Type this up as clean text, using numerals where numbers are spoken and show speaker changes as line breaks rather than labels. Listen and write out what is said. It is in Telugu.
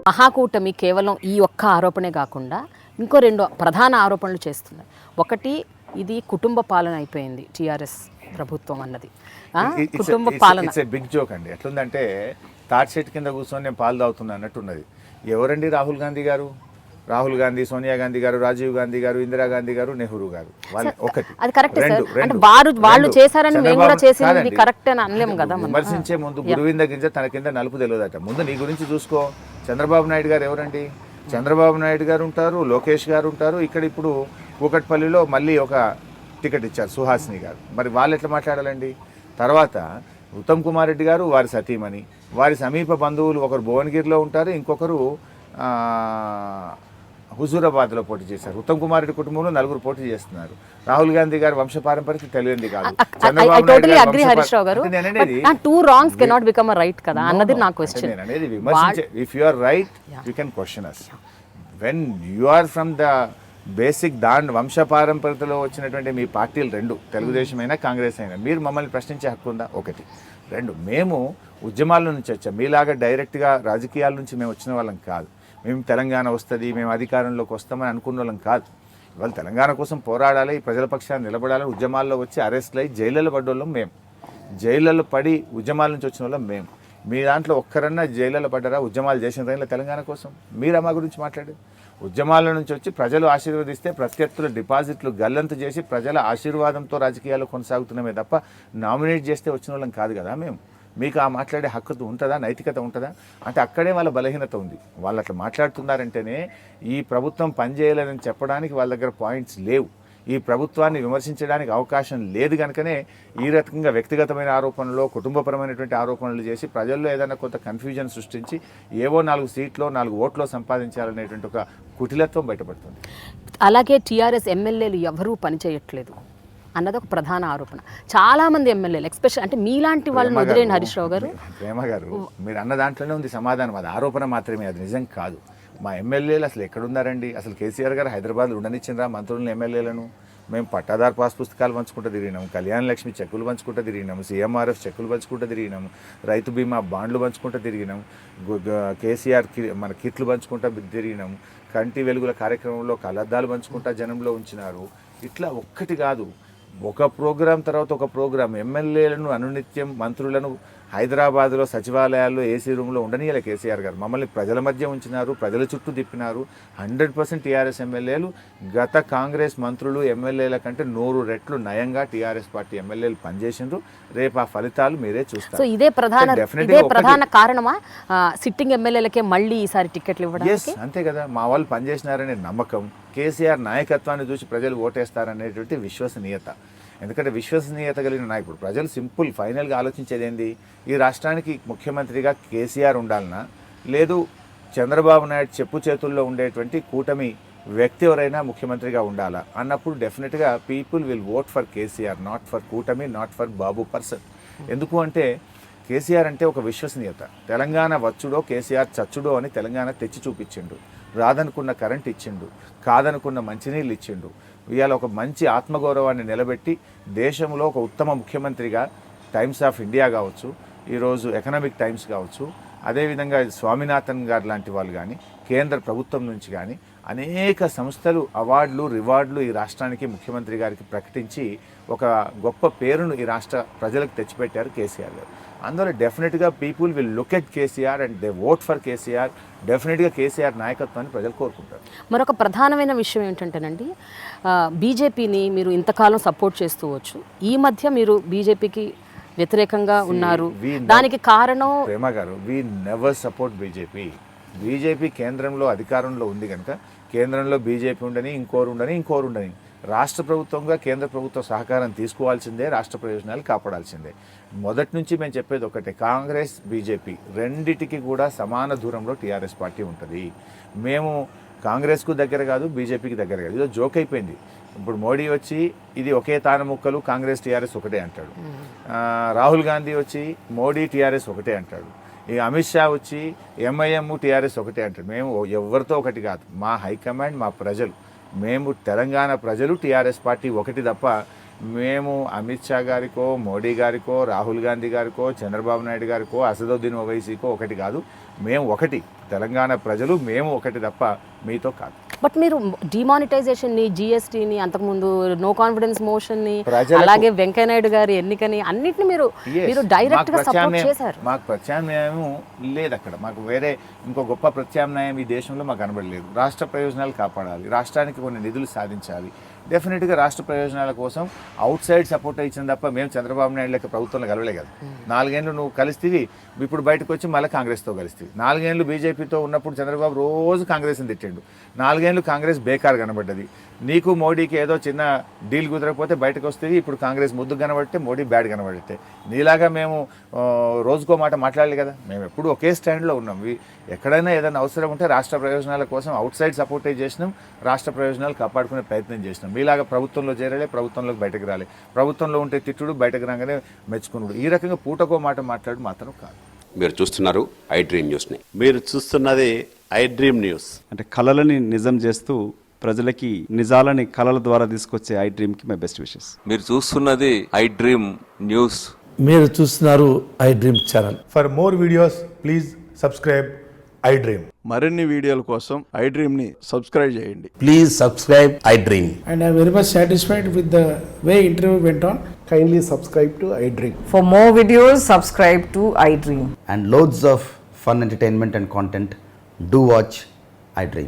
మహాకూటమి కేవలం ఈ ఒక్క ఆరోపణే కాకుండా ఇంకో రెండు ప్రధాన ఆరోపణలు చేస్తున్నారు. ఒకటి, ఇది కుటుంబ పాలన అయిపోయింది టీఆర్ఎస్ ప్రభుత్వం అన్నది. కుటుంబ పాలన
ఇట్స్ ఏ బిగ్ జోక్ అండి. ఎట్లుందంటే తాటి చెట్టు కింద కూర్చొని నేను పాలు తాగుతున్నా అన్నట్టున్నది. ఎవరండి రాహుల్ గాంధీ గారు? రాహుల్ గాంధీ, సోనియా గాంధీ గారు, రాజీవ్ గాంధీ గారు, ఇందిరాగాంధీ గారు, నెహ్రూ గారు. వాళ్ళు ఒకటి.
అది కరెక్ట్ సార్. అంటే వాళ్ళు చేశారని మేము కూడా చేసేది కరెక్ట్ అని అనలేము కదా.
విమర్శించే ముందు గురువింద గింజ తన కింద నలుపు తెలియదట. ముందు నీ గురించి చూసుకో. చంద్రబాబు నాయుడు గారు ఎవరండి? చంద్రబాబు నాయుడు గారు ఉంటారు, లోకేష్ గారు ఉంటారు. ఇక్కడ ఇప్పుడు కూకట్పల్లిలో మళ్ళీ ఒక టికెట్ ఇచ్చారు సుహాసిని గారు. మరి వాళ్ళు ఎట్లా మాట్లాడాలండి? తర్వాత ఉత్తమ్ కుమార్ రెడ్డి గారు, వారి సతీమణి, వారి సమీప బంధువులు ఒకరు భువనగిరిలో ఉంటారు, ఇంకొకరు హుజూరాబాద్లో పోటీ చేశారు. ఉత్తమ్ కుమార్ రెడ్డి కుటుంబంలో 4 పోటీ చేస్తున్నారు. రాహుల్ గాంధీ గారి వంశపారంపర్యత తెలియంది కాదు. చంద్రబాబు అనేది విమర్శించే. If you are right you can question us. When you are from the basic వంశపారంపర్యతలో వచ్చినటువంటి మీ పార్టీలు రెండు, తెలుగుదేశం అయినా కాంగ్రెస్ అయినా, మీరు మమ్మల్ని ప్రశ్నించే హక్కు ఉందా? ఒకటి. రెండు, మేము ఉద్యమాల నుంచి వచ్చాం. మీలాగా డైరెక్ట్గా రాజకీయాల నుంచి మేము వచ్చిన వాళ్ళం కాదు. మేము తెలంగాణ వస్తుంది, మేము అధికారంలోకి వస్తామని అనుకున్న వాళ్ళం కాదు. ఇవాళ తెలంగాణ కోసం పోరాడాలి, ప్రజల పక్షాన్ని నిలబడాలి, ఉద్యమాల్లో వచ్చి అరెస్ట్లు అయ్యి జైళ్ళలో పడ్డోళ్ళం మేము. జైళ్ళలో పడి ఉద్యమాల నుంచి వచ్చిన వాళ్ళం మేము. మీ దాంట్లో ఒక్కరన్నా జైళ్ళలో పడ్డారా? ఉద్యమాలు చేసిన రైళ్ళ తెలంగాణ కోసం మీరా మా గురించి మాట్లాడు? ఉద్యమాల నుంచి వచ్చి ప్రజలు ఆశీర్వదిస్తే ప్రత్యర్థుల డిపాజిట్లు గల్లంతు చేసి ప్రజల ఆశీర్వాదంతో రాజకీయాలు కొనసాగుతున్నామే తప్ప నామినేట్ చేస్తే వచ్చిన వాళ్ళం కాదు కదా మేము. మీకు ఆ మాట్లాడే హక్కు ఉంటుందా? నైతికత ఉంటుందా? అంటే అక్కడే వాళ్ళ బలహీనత ఉంది. వాళ్ళు అట్లా మాట్లాడుతున్నారంటేనే ఈ ప్రభుత్వం పనిచేయలేదని చెప్పడానికి వాళ్ళ దగ్గర పాయింట్స్ లేవు. ఈ ప్రభుత్వాన్ని విమర్శించడానికి అవకాశం లేదు కనుకనే ఈ రకంగా వ్యక్తిగతమైన ఆరోపణలు, కుటుంబపరమైనటువంటి ఆరోపణలు చేసి ప్రజల్లో ఏదైనా కొంత కన్ఫ్యూజన్ సృష్టించి ఏవో 4 సీట్లో 4 ఓట్లో సంపాదించాలనేటువంటి ఒక కుటిలత్వం బయటపడుతుంది.
అలాగే టీఆర్ఎస్ ఎమ్మెల్యేలు ఎవరూ పనిచేయట్లేదు అన్నది ఒక ప్రధాన ఆరోపణ. చాలా మంది ఎమ్మెల్యేలు ఎక్స్పెషల్ అంటే మీలాంటి వాళ్ళని వదిలేని హరీష్ రావు గారు.
ప్రేమ గారు, మీరు అన్న దాంట్లోనే ఉంది సమాధానం. అది ఆరోపణ మాత్రమే, అది నిజం కాదు. మా ఎమ్మెల్యేలు అసలు ఎక్కడున్నారండి? అసలు కేసీఆర్ గారు హైదరాబాద్లో ఉండనిచ్చిండ్రా మంత్రులను, ఎమ్మెల్యేలను? మేము పట్టాదారు పాస్ పుస్తకాలు పంచుకుంటూ తిరిగినాము, కళ్యాణ లక్ష్మి చెక్కులు పంచుకుంటూ తిరిగినాము, సీఎంఆర్ఎఫ్ చెక్కులు పంచుకుంటూ తిరిగినాము, రైతు బీమా బాండ్లు పంచుకుంటూ తిరిగినాము, కేసీఆర్ మన కిట్లు పంచుకుంటూ తిరిగినాము, కంటి వెలుగుల కార్యక్రమంలో కలద్దాలు పంచుకుంటా జనంలో ఉంచినారు. ఇట్లా ఒక్కటి కాదు, ఒక ప్రోగ్రాం తర్వాత ఒక ప్రోగ్రాం. ఎమ్మెల్యేలను అనునిత్యం మంత్రులను హైదరాబాద్లో సచివాలయాల్లో ఏసీ రూమ్లో ఉండనీయాలి కేసీఆర్ గారు. మమ్మల్ని ప్రజల మధ్య ఉంచినారు, ప్రజల చుట్టూ తిప్పినారు. 100% టీఆర్ఎస్ ఎమ్మెల్యేలు గత కాంగ్రెస్ మంత్రులు ఎమ్మెల్యేల కంటే 100 రెట్లు నయంగా టీఆర్ఎస్ పార్టీ ఎమ్మెల్యేలు పనిచేసిండ్రు. రేపు ఆ ఫలితాలు మీరే చూస్తారు.
సో ఇదే ప్రధాన కారణమా సిట్టింగ్ ఎమ్మెల్యేలకే మళ్ళీ ఈసారి టికెట్లు ఇవ్వడం?
ఎస్, అంతే కదా. మా వాళ్ళు పనిచేసినారనే నమ్మకం, కేసీఆర్ నాయకత్వాన్ని చూసి ప్రజలు ఓటేస్తారనేటువంటి విశ్వసనీయత. ఎందుకంటే విశ్వసనీయత కలిగిన నాయకుడు ప్రజలు సింపుల్ ఫైనల్గా ఆలోచించేది ఏంది? ఈ రాష్ట్రానికి ముఖ్యమంత్రిగా కేసీఆర్ ఉండాలనా, లేదు చంద్రబాబు నాయుడు చెప్పు చేతుల్లో ఉండేటువంటి కూటమి వ్యక్తి ఎవరైనా ముఖ్యమంత్రిగా ఉండాలా అన్నప్పుడు డెఫినెట్గా people will vote for KCR, not for కూటమి, నాట్ ఫర్ బాబు పర్సన్. ఎందుకు అంటే కేసీఆర్ అంటే ఒక విశ్వసనీయత. తెలంగాణ వచ్చుడో కేసీఆర్ చచ్చుడో అని తెలంగాణ తెచ్చి చూపించిండు. రాదనుకున్న కరెంట్ ఇచ్చిండు, కాదనుకున్న మంచినీళ్ళు ఇచ్చిండు. ఇవాళ ఒక మంచి ఆత్మగౌరవాన్ని నిలబెట్టి దేశంలో ఒక ఉత్తమ ముఖ్యమంత్రిగా టైమ్స్ ఆఫ్ ఇండియా కావచ్చు, ఈరోజు ఎకనామిక్ టైమ్స్ కావచ్చు, అదేవిధంగా స్వామినాథన్ గారు లాంటి వాళ్ళు కానీ, కేంద్ర ప్రభుత్వం నుంచి కానీ అనేక సంస్థలు అవార్డులు, రివార్డులు ఈ రాష్ట్రానికి, ముఖ్యమంత్రి గారికి ప్రకటించి ఒక గొప్ప పేరును ఈ రాష్ట్ర ప్రజలకు తెచ్చిపెట్టారు కేసీఆర్ గారు. అందువల్ల డెఫినెట్గా people will look at KCR and they vote for KCR. డెఫినెట్గా కేసీఆర్ నాయకత్వాన్ని ప్రజలు కోరుకుంటారు.
మరొక ప్రధానమైన విషయం ఏంటంటేనండి, బీజేపీని మీరు ఇంతకాలం సపోర్ట్ చేస్తూ వచ్చు, ఈ మధ్య మీరు బీజేపీకి వ్యతిరేకంగా ఉన్నారు. దానికి కారణం?
ప్రేమ గారు, we never support BJP. BJP కేంద్రంలో అధికారంలో ఉంది కనుక కేంద్రంలో బీజేపీ ఉండని, ఇంకోరు ఉండని రాష్ట్ర ప్రభుత్వంగా కేంద్ర ప్రభుత్వ సహకారం తీసుకోవాల్సిందే, రాష్ట్ర ప్రయోజనాలు కాపాడాల్సిందే. మొదటి నుంచి మేము చెప్పేది ఒకటే, కాంగ్రెస్ బీజేపీ రెండిటికి కూడా సమాన దూరంలో టీఆర్ఎస్ పార్టీ ఉంటుంది. మేము కాంగ్రెస్కు దగ్గర కాదు, బీజేపీకి దగ్గర కాదు. ఇదో జోక్ అయిపోయింది. ఇప్పుడు మోడీ వచ్చి ఇది ఒకే తాన ముక్కలు, కాంగ్రెస్ టీఆర్ఎస్ ఒకటే అంటాడు. రాహుల్ గాంధీ వచ్చి మోడీ టీఆర్ఎస్ ఒకటే అంటాడు. ఈ అమిత్ షా వచ్చి ఎంఐఎం టీఆర్ఎస్ ఒకటే అంటాడు. మేము ఎవరితో ఒకటి కాదు, మా హైకమాండ్, మా ప్రజలు, మేము తెలంగాణ ప్రజలు టీఆర్ఎస్ పార్టీ ఒకటి తప్ప మేము అమిత్ షా గారికో, మోడీ గారికో, రాహుల్ గాంధీ గారికో, చంద్రబాబు నాయుడు గారికో, అసదుద్దీన్ ఓవైసీకో ఒకటి కాదు. మేము ఒకటి, తెలంగాణ ప్రజలు మేము ఒకటి తప్ప మీతో కాదు.
బట్ మీరు డిమానిటైజేషన్ని, జిఎస్టీని, అంతకుముందు నో కాన్ఫిడెన్స్ మోషన్ని,
ప్రజలకు-
అలాగే వెంకయ్యనాయుడు గారి ఎన్నికని అన్నిటిని మీరు డైరెక్ట్ గా సపోర్ట్ చేశారు.
మాకు ప్రత్యామ్నాయం లేదు అక్కడ. మాకు వేరే ఇంకో గొప్ప ప్రత్యామ్నాయం ఈ దేశంలో మాకు కనబడలేదు. రాష్ట్ర ప్రయోజనాలు కాపాడాలి, రాష్ట్రానికి కొన్ని నిధులు సాధించాలి. డెఫినెట్గా రాష్ట్ర ప్రయోజనాల కోసం అవుట్ సైడ్ సపోర్ట్ ఇచ్చిన తప్ప మేము చంద్రబాబు నాయుడు లెక్క ప్రభుత్వంలో కలవలే కదా. 4 ఏళ్ళు నువ్వు కలిస్తేవి, ఇప్పుడు బయటకు వచ్చి మళ్ళీ కాంగ్రెస్తో కలిస్తేవి. 4 ఏళ్ళు బీజేపీతో ఉన్నప్పుడు చంద్రబాబు రోజు కాంగ్రెస్ని తిట్టిండు. 4 ఏళ్ళు కాంగ్రెస్ బేకార్ కనబడ్డది. నీకు మోడీకి ఏదో చిన్న డీల్ కుదరకపోతే బయటకు వస్తేవి, ఇప్పుడు కాంగ్రెస్ ముద్దు కనబడితే మోడీ బ్యాడ్ కనబడితే. నీలాగా మేము రోజుకో మాట మాట్లాడలేదు కదా. మేము ఎప్పుడు ఒకే స్టాండ్లో ఉన్నాం. ఎక్కడైనా ఏదైనా అవసరం ఉంటే రాష్ట్ర ప్రయోజనాల కోసం అవుట్ సైడ్ సపోర్టే చేసినాం, రాష్ట్ర ప్రయోజనాలు కాపాడుకునే ప్రయత్నం చేసినాం. మీలాగా ప్రభుత్వంలో చేరలే, ప్రభుత్వంలోకి బయటకు రాలే. ప్రభుత్వంలో ఉంటే తిట్టుడు, బయటకు రాగానే మెచ్చుకున్నాడు. ఈ రకంగా పూటకో మాట మాట్లాడు మాత్రం కాదు.
మీరు చూస్తున్నారు ఐ డ్రీమ్ న్యూస్ని.
మీరు చూస్తున్నది ఐ డ్రీమ్ న్యూస్.
అంటే కళలని నిజం చేస్తూ ప్రజలకి నిజాలని కళల ద్వారా తీసుకొచ్చే ఐ డ్రీమ్కి మై బెస్ట్ విషెస్.
మీరు చూస్తున్నది ఐ డ్రీమ్ న్యూస్.
మీరు చూస్తున్నారు I dream channel.
For more videos, please subscribe iDream.
మరిన్ని వీడియోల కోసం ఐ డ్రీమ్ని సబ్స్క్రైబ్ చేయండి.
Please subscribe I dream.
And I'm very much satisfied with the way interview went on.
Kindly subscribe to iDream.
For more videos, subscribe to iDream.
and loads of fun entertainment and content. Do watch iDream.